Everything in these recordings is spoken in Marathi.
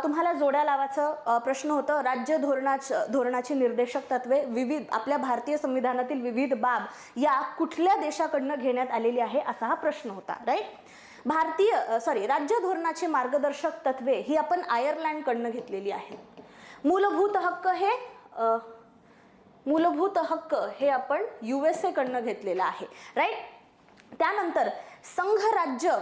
तुम्हाला जोड्या लावायचं प्रश्न होतं, राज्य धोरणाची निर्देशक तत्वे विविध आपल्या भारतीय संविधानातील विविध बाब या कुठल्या देशाकडनं घेण्यात आलेली आहे, असा हा प्रश्न होता. राईट. राज्य धोरणाची मार्गदर्शक तत्वे ही आपण आयर्लंडकडनं घेतलेली आहेत. मूलभूत हक्क हे आपण USA कडनं घेतलेलं आहे. राईट. त्यानंतर संघ राज्य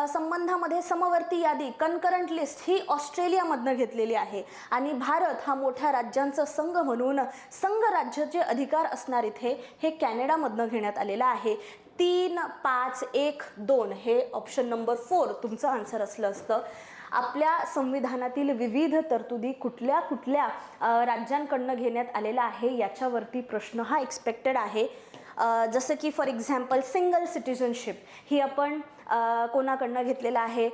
संबंधामध्ये समवर्ती यादी कन्करंट लिस्ट ही ऑस्ट्रेलियामधनं घेतलेली आहे आणि भारत हा मोठ्या राज्यांचा संघ म्हणून संघ राज्याचे अधिकार असणार इथे हे कॅनडामधनं घेण्यात आलेलं आहे. 3, 5, 1, 2 हे ऑप्शन नंबर 4 तुमचं आन्सर असलं असतं. आपल्या संविधानातील विविध तरतुदी कुठल्या कुठल्या राज्यांकडनं घेण्यात आलेला आहे याच्यावरती प्रश्न हा एक्सपेक्टेड आहे. जसं की फॉर एक्झाम्पल सिंगल सिटिझनशिप ही आपण कोणाकडनं घेतलेलं आहे.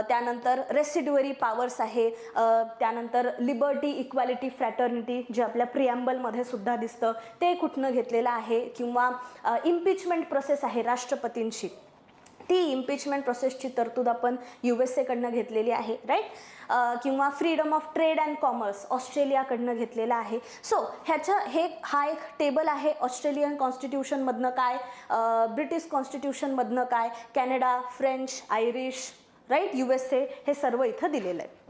त्यानंतर रेसिड्युअरी पॉवर्स आहे. त्यानंतर लिबर्टी, इक्वॅलिटी, फ्रॅटर्निटी जे आपल्या प्रिॲम्बलमध्ये सुद्धा दिसतं ते कुठनं घेतलेलं आहे. किंवा इम्पिचमेंट प्रोसेस आहे राष्ट्रपतींची, ती इम्पिचमेंट प्रोसेसची तरतूद आपण USA कडनं घेतलेली आहे. राईट. किंवा freedom of trade and commerce ऑस्ट्रेलियाकडनं घेतलेला आहे. सो हा एक टेबल आहे. ऑस्ट्रेलियन कॉन्स्टिट्यूशनमधनं काय, ब्रिटिश कॉन्स्टिट्यूशनमधनं काय, Canada, French, Irish, right, USA हे सर्व इथं दिलेलं आहे.